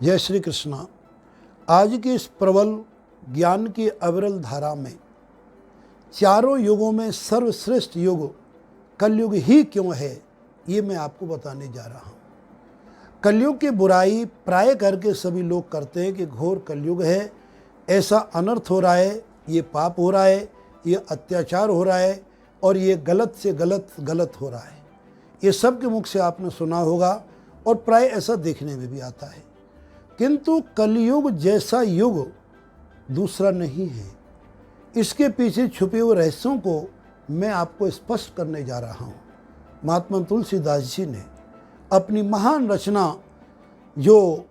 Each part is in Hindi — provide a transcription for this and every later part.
जय श्री कृष्णा। आज की इस प्रबल ज्ञान की अविरल धारा में चारों युगों में सर्वश्रेष्ठ युग कलयुग ही क्यों है, ये मैं आपको बताने जा रहा हूँ। कलयुग की बुराई प्राय करके सभी लोग करते हैं कि घोर कलयुग है, ऐसा अनर्थ हो रहा है, ये पाप हो रहा है, ये अत्याचार हो रहा है और ये गलत से गलत हो रहा है। ये सब के मुख से आपने सुना होगा और प्राय ऐसा देखने में भी आता है। किंतु कलयुग जैसा युग दूसरा नहीं है। इसके पीछे छुपे हुए रहस्यों को मैं आपको स्पष्ट करने जा रहा हूँ। महात्मा तुलसीदास जी ने अपनी महान रचना जो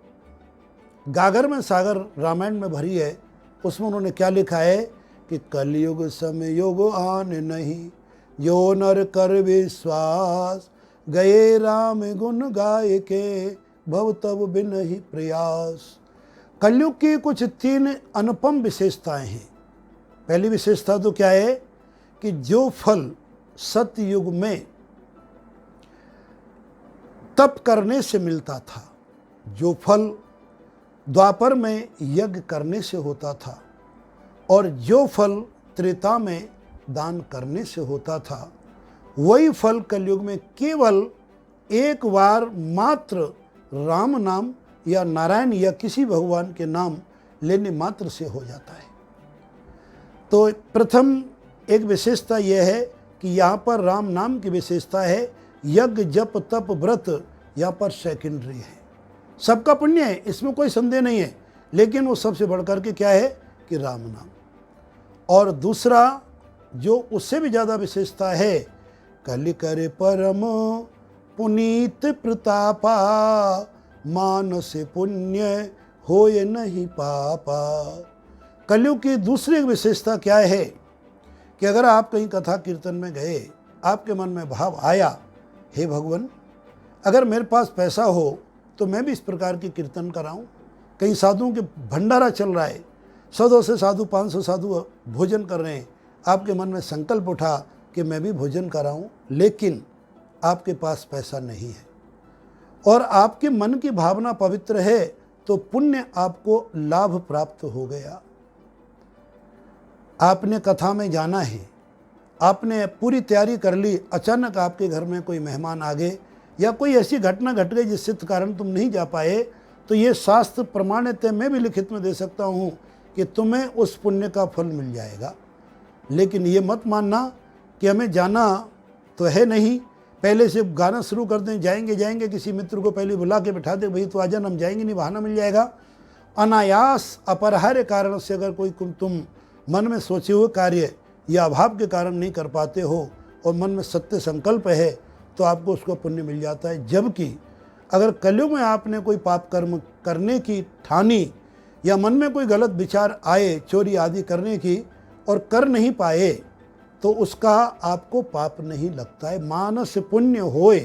गागर में सागर रामायण में भरी है, उसमें उन्होंने क्या लिखा है कि कलयुग समय युग आन नहीं, जो नर कर विश्वास, गए राम गुण गाय के, भव तब बिन ही प्रयास। कलयुग की कुछ तीन अनुपम विशेषताएं हैं। पहली विशेषता तो क्या है कि जो फल सतयुग में तप करने से मिलता था, जो फल द्वापर में यज्ञ करने से होता था और जो फल त्रेता में दान करने से होता था, वही फल कलयुग में केवल एक बार मात्र राम नाम या नारायण या किसी भगवान के नाम लेने मात्र से हो जाता है। तो प्रथम एक विशेषता यह है कि यहाँ पर राम नाम की विशेषता है। यज्ञ जप तप व्रत यहाँ पर सेकेंडरी है, सबका पुण्य है, इसमें कोई संदेह नहीं है, लेकिन वो सबसे बढ़कर के क्या है कि राम नाम। और दूसरा जो उससे भी ज़्यादा विशेषता है, कलि करे परम पुनीत प्रतापा, मानस पुण्य होय नहीं पापा। कलयुग की दूसरी एक विशेषता क्या है कि अगर आप कहीं कथा कीर्तन में गए, आपके मन में भाव आया, हे भगवान अगर मेरे पास पैसा हो तो मैं भी इस प्रकार की कीर्तन कराऊं। कहीं साधुओं के भंडारा चल रहा है, 100-200 साधु 500 साधु भोजन कर रहे हैं, आपके मन में संकल्प उठा कि मैं भी भोजन कराऊं, लेकिन आपके पास पैसा नहीं है और आपके मन की भावना पवित्र है, तो पुण्य आपको लाभ प्राप्त हो गया। आपने कथा में जाना है, आपने पूरी तैयारी कर ली, अचानक आपके घर में कोई मेहमान आ गए या कोई ऐसी घटना घट गई जिससे कारण तुम नहीं जा पाए, तो ये शास्त्र प्रमाणित है, मैं भी लिखित में दे सकता हूँ कि तुम्हें उस पुण्य का फल मिल जाएगा। लेकिन ये मत मानना कि हमें जाना तो है नहीं, पहले से गाना शुरू कर दें, जाएंगे किसी मित्र को पहले बुला के बैठा दे, भाई तो आजा, हम जाएंगे, नहीं बहाना मिल जाएगा। अनायास अपरिहार्य कारण से अगर कोई तुम मन में सोचे हुए कार्य या अभाव के कारण नहीं कर पाते हो और मन में सत्य संकल्प है, तो आपको उसको पुण्य मिल जाता है। जबकि अगर कलयुग में आपने कोई पाप कर्म करने की ठानी या मन में कोई गलत विचार आए चोरी आदि करने की और कर नहीं पाए, तो उसका आपको पाप नहीं लगता है। मानस पुण्य होए,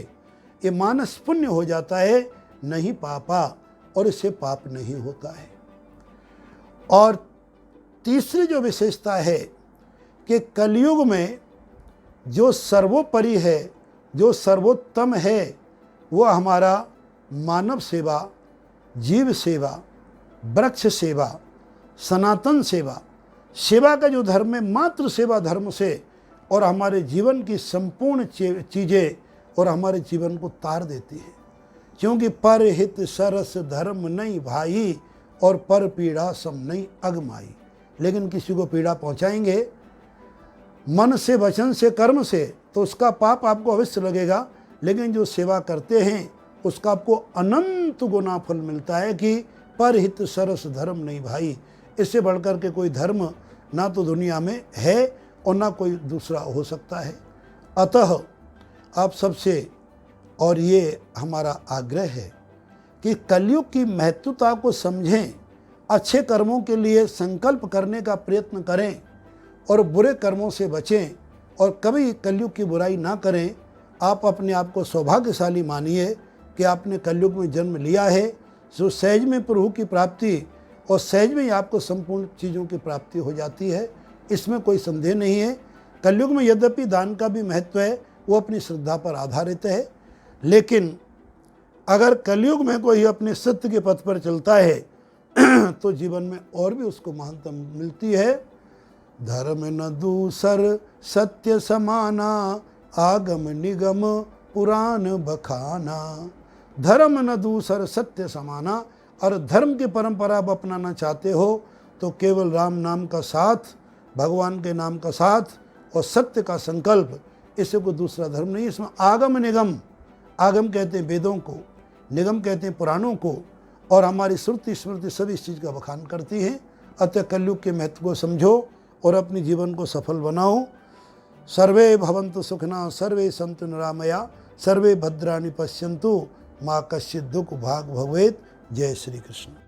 ये मानस पुण्य हो जाता है, नहीं पापा, और इससे पाप नहीं होता है। और तीसरी जो विशेषता है कि कलयुग में जो सर्वोपरि है, जो सर्वोत्तम है, वो हमारा मानव सेवा, जीव सेवा, वृक्ष सेवा, सनातन सेवा, सेवा का जो धर्म है, मात्र सेवा धर्म से और हमारे जीवन की संपूर्ण चीज़ें और हमारे जीवन को तार देती है। क्योंकि पर हित सरस धर्म नहीं भाई और पर पीड़ा सम नहीं अगमाई। लेकिन किसी को पीड़ा पहुंचाएंगे मन से, वचन से, कर्म से, तो उसका पाप आपको अवश्य लगेगा, लेकिन जो सेवा करते हैं उसका आपको अनंत गुना फल मिलता है कि पर हित सरस धर्म नहीं भाई। इससे बढ़कर के कोई धर्म ना तो दुनिया में है और ना कोई दूसरा हो सकता है। अतः आप सबसे और ये हमारा आग्रह है कि कलयुग की महत्वता को समझें, अच्छे कर्मों के लिए संकल्प करने का प्रयत्न करें और बुरे कर्मों से बचें और कभी कलयुग की बुराई ना करें। आप अपने आप को सौभाग्यशाली मानिए कि आपने कलयुग में जन्म लिया है, जो सहज में प्रभु की प्राप्ति और सहज में ही आपको संपूर्ण चीज़ों की प्राप्ति हो जाती है, इसमें कोई संदेह नहीं है। कलयुग में यद्यपि दान का भी महत्व है, वो अपनी श्रद्धा पर आधारित है, लेकिन अगर कलयुग में कोई अपने सत्य के पथ पर चलता है तो जीवन में और भी उसको महानता मिलती है। धर्म न दूसर सत्य समाना, आगम निगम पुराण बखाना। धर्म न दूसर सत्य समाना, और धर्म की परंपरा आप अपनाना चाहते हो तो केवल राम नाम का साथ, भगवान के नाम का साथ और सत्य का संकल्प, इससे कोई दूसरा धर्म नहीं। इसमें आगम निगम, आगम कहते हैं वेदों को, निगम कहते हैं पुराणों को, और हमारी श्रुति स्मृति सभी इस चीज़ का बखान करती हैं। अतः कलयुग के महत्व को समझो और अपने जीवन को सफल बनाओ। सर्वे भवन्तु सुखिनः, सर्वे सन्तु निरामया, सर्वे भद्राणि पश्यन्तु, माँ कश्चित् दुःख भाग् भवेत्। जय श्री कृष्ण।